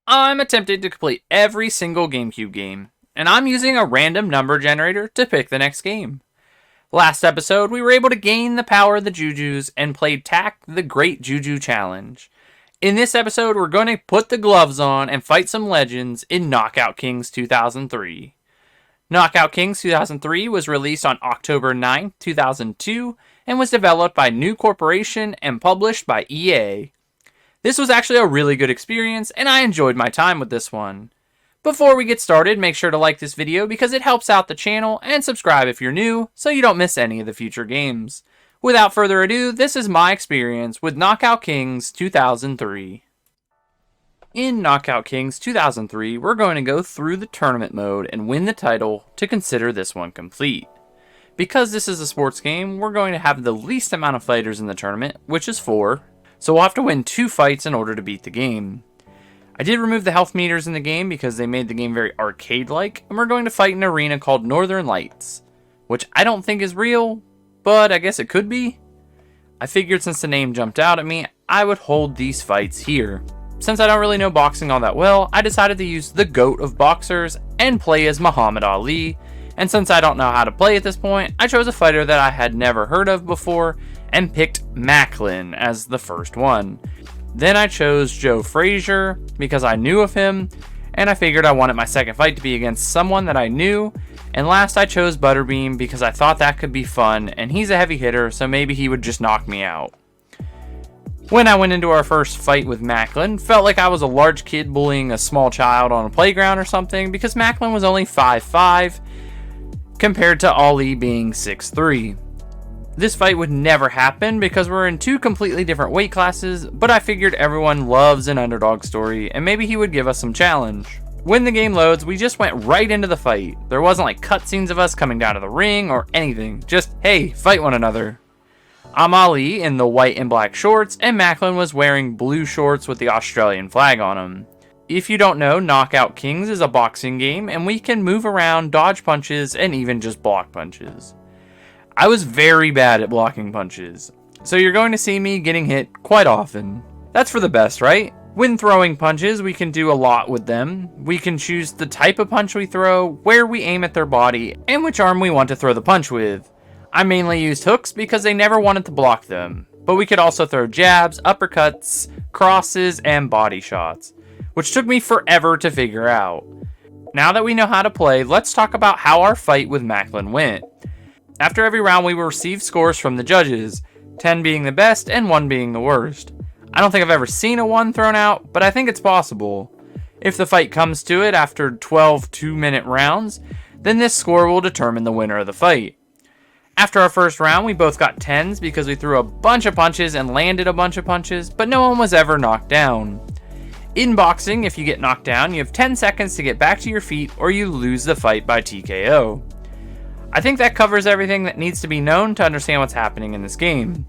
I'm attempting to complete every single GameCube game, and I'm using a random number generator to pick the next game. Last episode, we were able to gain the power of the Jujus and played Tak the Great Juju Challenge. In this episode, we're going to put the gloves on and fight some legends in Knockout Kings 2003. Knockout Kings 2003 was released on October 9, 2002, and was developed by New Corporation and published by EA. This was actually a really good experience, and I enjoyed my time with this one. Before we get started, make sure to like this video because it helps out the channel, and subscribe if you're new so you don't miss any of the future games. Without further ado, this is my experience with Knockout Kings 2003. In Knockout Kings 2003, we're going to go through the tournament mode and win the title to consider this one complete. Because this is a sports game, we're going to have the least amount of fighters in the tournament, which is 4, so we'll have to win 2 fights in order to beat the game. I did remove the health meters in the game because they made the game very arcade-like, and we're going to fight in an arena called Northern Lights, which I don't think is real, but I guess it could be. I figured since the name jumped out at me, I would hold these fights here. Since I don't really know boxing all that well, I decided to use the GOAT of boxers and play as Muhammad Ali, and since I don't know how to play at this point, I chose a fighter that I had never heard of before and picked Macklin as the first one. Then I chose Joe Frazier because I knew of him, and I figured I wanted my second fight to be against someone that I knew. And last I chose Butterbean because I thought that could be fun, and he's a heavy hitter, so maybe he would just knock me out. When I went into our first fight with Macklin, felt like I was a large kid bullying a small child on a playground or something because Macklin was only 5'5", compared to Ali being 6'3". This fight would never happen because we're in 2 completely different weight classes, but I figured everyone loves an underdog story, and maybe he would give us some challenge. When the game loads, we just went right into the fight. There wasn't like cutscenes of us coming down to the ring or anything, just hey, fight one another. I'm Ali in the white and black shorts, and Macklin was wearing blue shorts with the Australian flag on them. If you don't know, Knockout Kings is a boxing game, and we can move around, dodge punches, and even just block punches. I was very bad at blocking punches, so you're going to see me getting hit quite often. That's for the best, right? When throwing punches, we can do a lot with them. We can choose the type of punch we throw, where we aim at their body, and which arm we want to throw the punch with. I mainly used hooks because they never wanted to block them, but we could also throw jabs, uppercuts, crosses, and body shots, which took me forever to figure out. Now that we know how to play, let's talk about how our fight with Macklin went. After every round, we will receive scores from the judges, 10 being the best and 1 being the worst. I don't think I've ever seen a 1 thrown out, but I think it's possible. If the fight comes to it after 12 2-minute rounds, then this score will determine the winner of the fight. After our first round, we both got 10s because we threw a bunch of punches and landed a bunch of punches, but no one was ever knocked down. In boxing, if you get knocked down, you have 10 seconds to get back to your feet or you lose the fight by TKO. I think that covers everything that needs to be known to understand what's happening in this game.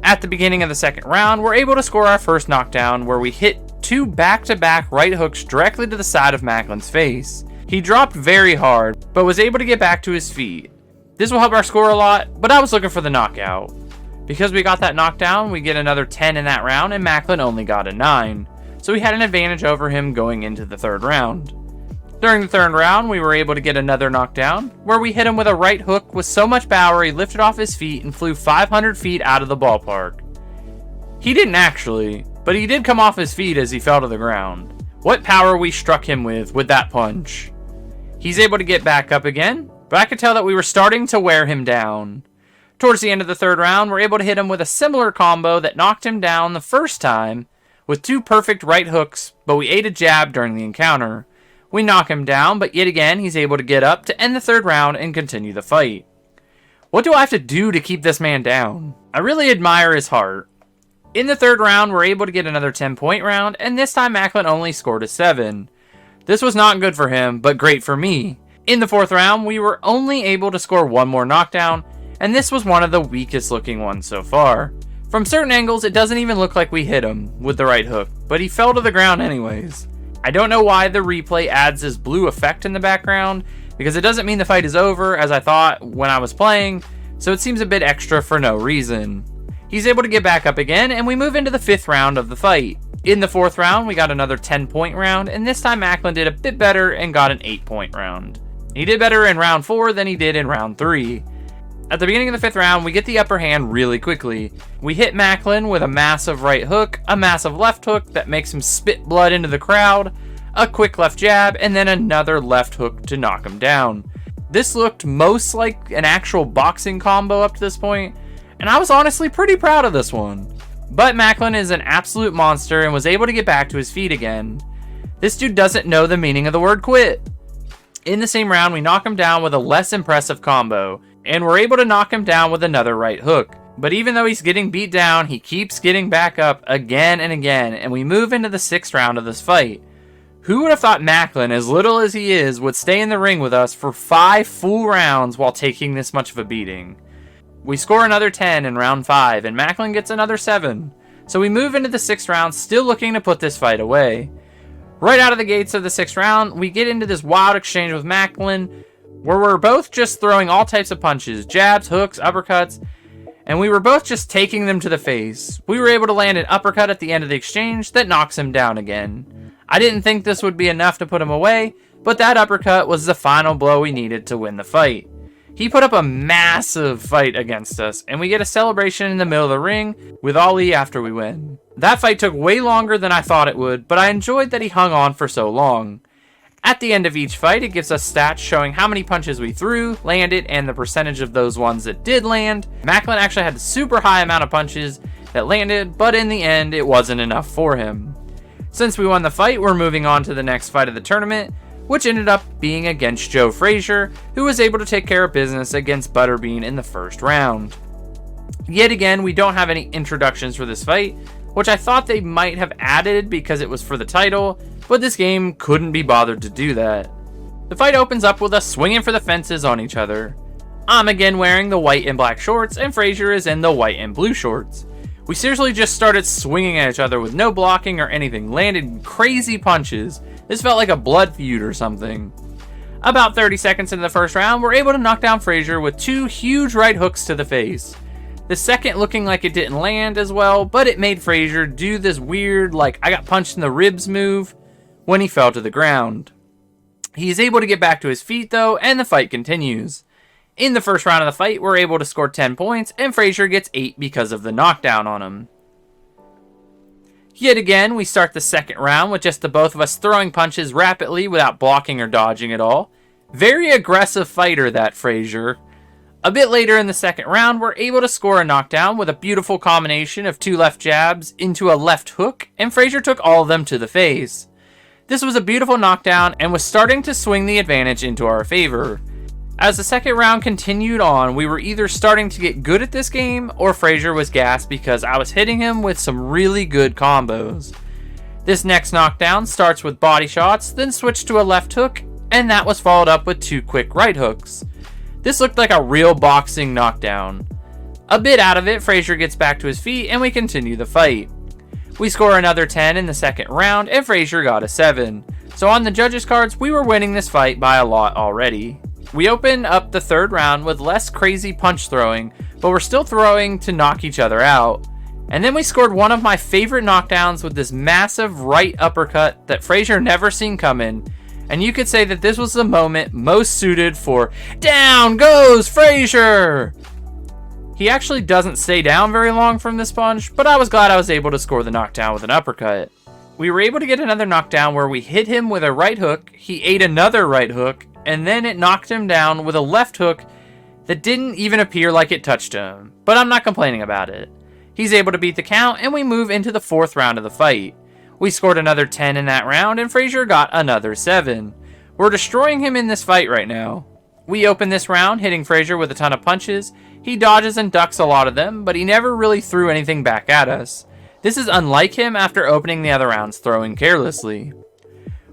At the beginning of the second round, we're able to score our first knockdown where we hit 2 back-to-back right hooks directly to the side of Macklin's face. He dropped very hard, but was able to get back to his feet. This will help our score a lot, but I was looking for the knockout. Because we got that knockdown, we get another 10 in that round, and Macklin only got a 9. So we had an advantage over him going into the third round. During the third round, we were able to get another knockdown, where we hit him with a right hook with so much power he lifted off his feet and flew 500 feet out of the ballpark. He didn't actually, but he did come off his feet as he fell to the ground. What power we struck him with that punch. He's able to get back up again, but I could tell that we were starting to wear him down. Towards the end of the third round, we're able to hit him with a similar combo that knocked him down the first time, with 2 perfect right hooks, but we ate a jab during the encounter. We knock him down, but yet again, he's able to get up to end the third round and continue the fight. What do I have to do to keep this man down? I really admire his heart. In the third round, we're able to get another 10-point round, and this time Macklin only scored a 7. This was not good for him, but great for me. In the fourth round, we were only able to score 1 more knockdown, and this was one of the weakest looking ones so far. From certain angles, it doesn't even look like we hit him with the right hook, but he fell to the ground anyways. I don't know why the replay adds this blue effect in the background, because it doesn't mean the fight is over as I thought when I was playing, so it seems a bit extra for no reason. He's able to get back up again, and we move into the 5th round of the fight. In the 4th round, we got another 10-point round, and this time Macklin did a bit better and got an 8-point round. He did better in round 4 than he did in round 3. At the beginning of the 5th round, we get the upper hand really quickly. We hit Macklin with a massive right hook, a massive left hook that makes him spit blood into the crowd, a quick left jab, and then another left hook to knock him down. This looked most like an actual boxing combo up to this point, and I was honestly pretty proud of this one. But Macklin is an absolute monster and was able to get back to his feet again. This dude doesn't know the meaning of the word quit. In the same round, we knock him down with a less impressive combo, and we're able to knock him down with another right hook. But even though he's getting beat down, he keeps getting back up again and again, and we move into the 6th round of this fight. Who would have thought Macklin, as little as he is, would stay in the ring with us for 5 full rounds while taking this much of a beating? We score another 10 in round 5, and Macklin gets another 7. So we move into the 6th round, still looking to put this fight away. Right out of the gates of the 6th round, we get into this wild exchange with Macklin, where we're both just throwing all types of punches, jabs, hooks, uppercuts, and we were both just taking them to the face. We were able to land an uppercut at the end of the exchange that knocks him down again. I didn't think this would be enough to put him away, but that uppercut was the final blow we needed to win the fight. He put up a massive fight against us, and we get a celebration in the middle of the ring with Ali after we win. That fight took way longer than I thought it would, but I enjoyed that he hung on for so long. At the end of each fight, it gives us stats showing how many punches we threw, landed, and the percentage of those ones that did land. Macklin actually had a super high amount of punches that landed, but in the end, it wasn't enough for him. Since we won the fight, we're moving on to the next fight of the tournament, which ended up being against Joe Frazier, who was able to take care of business against Butterbean in the 1st round. Yet again, we don't have any introductions for this fight, which I thought they might have added because it was for the title, but this game couldn't be bothered to do that. The fight opens up with us swinging for the fences on each other. I'm again wearing the white and black shorts, and Frazier is in the white and blue shorts. We seriously just started swinging at each other with no blocking or anything, landed crazy punches. This felt like a blood feud or something. About 30 seconds into the 1st round, we're able to knock down Frazier with 2 huge right hooks to the face. The second looking like it didn't land as well, but it made Frazier do this weird, like, I got punched in the ribs move when he fell to the ground. He is able to get back to his feet though, and the fight continues. In the 1st round of the fight, we're able to score 10 points, and Frazier gets 8 because of the knockdown on him. Yet again, we start the 2nd round with just the both of us throwing punches rapidly without blocking or dodging at all. Very aggressive fighter, that Frazier. A bit later in the 2nd round, we're able to score a knockdown with a beautiful combination of 2 left jabs into a left hook, and Frazier took all of them to the face. This was a beautiful knockdown and was starting to swing the advantage into our favor. As the 2nd round continued on, we were either starting to get good at this game, or Frazier was gassed because I was hitting him with some really good combos. This next knockdown starts with body shots, then switched to a left hook, and that was followed up with 2 quick right hooks. This looked like a real boxing knockdown. A bit out of it, Frazier gets back to his feet, and we continue the fight. We score another 10 in the 2nd round, and Frazier got a 7. So on the judges' cards, we were winning this fight by a lot already. We open up the 3rd round with less crazy punch throwing, but we're still throwing to knock each other out. And then we scored one of my favorite knockdowns with this massive right uppercut that Frazier never seen coming. And you could say that this was the moment most suited for "Down goes Frazier!" He actually doesn't stay down very long from this punch, but I was glad I was able to score the knockdown with an uppercut. We were able to get another knockdown where we hit him with a right hook, he ate another right hook, and then it knocked him down with a left hook that didn't even appear like it touched him. But I'm not complaining about it. He's able to beat the count, and we move into the 4th round of the fight. We scored another 10 in that round, and Frazier got another 7. We're destroying him in this fight right now. We open this round, hitting Frazier with a ton of punches. He dodges and ducks a lot of them, but he never really threw anything back at us. This is unlike him after opening the other rounds throwing carelessly.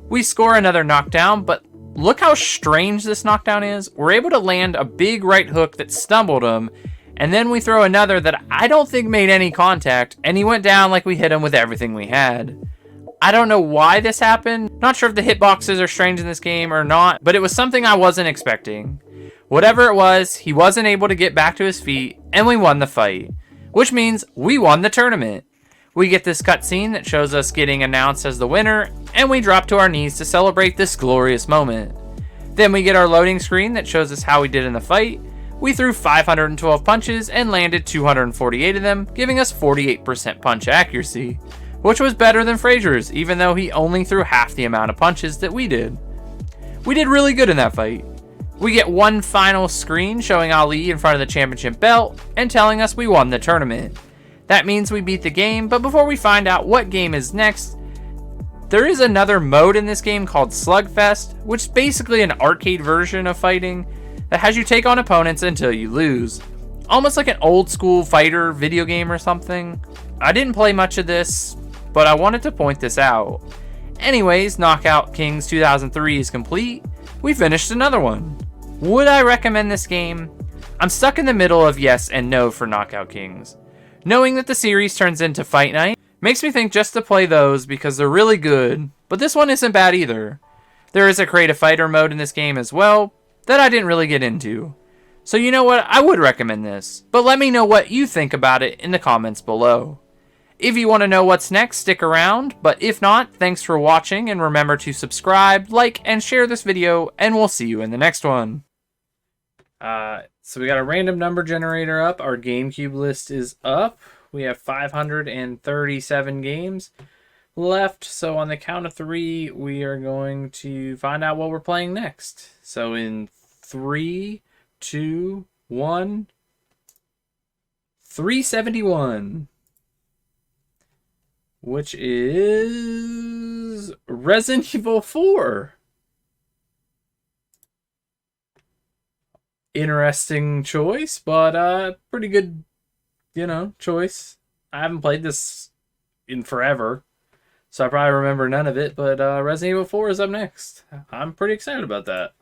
We score another knockdown, but look how strange this knockdown is. We're able to land a big right hook that stumbled him, and then we throw another that I don't think made any contact, and he went down like we hit him with everything we had. I don't know why this happened. Not sure if the hitboxes are strange in this game or not, but it was something I wasn't expecting. Whatever it was, he wasn't able to get back to his feet, and we won the fight. which means we won the tournament. We get this cutscene that shows us getting announced as the winner, and we drop to our knees to celebrate this glorious moment. Then we get our loading screen that shows us how we did in the fight. We threw 512 punches and landed 248 of them, giving us 48% punch accuracy, which was better than Fraser's, even though he only threw half the amount of punches that we did. We did really good in that fight. We get one final screen showing Ali in front of the championship belt and telling us we won the tournament. That means we beat the game, but before we find out what game is next, there is another mode in this game called Slugfest, which is basically an arcade version of fighting that has you take on opponents until you lose. Almost like an old school fighter video game or something. I didn't play much of this, but I wanted to point this out. Anyways, Knockout Kings 2003 is complete. We finished another one. Would I recommend this game? I'm stuck in the middle of yes and no for Knockout Kings. Knowing that the series turns into Fight Night makes me think just to play those because they're really good, but this one isn't bad either. There is a creative fighter mode in this game as well that I didn't really get into. So you know what, I would recommend this, but let me know what you think about it in the comments below. If you want to know what's next, stick around, but if not, thanks for watching and remember to subscribe, like, and share this video, and we'll see you in the next one. So we got a random number generator up. Our GameCube list is up. We have 537 games left. So on the count of 3, we are going to find out what we're playing next. So in 3, 2, 1, 371. Which is Resident Evil 4. Interesting choice, but pretty good, choice. I haven't played this in forever, so I probably remember none of it, but Resident Evil 4 is up next. I'm pretty excited about that.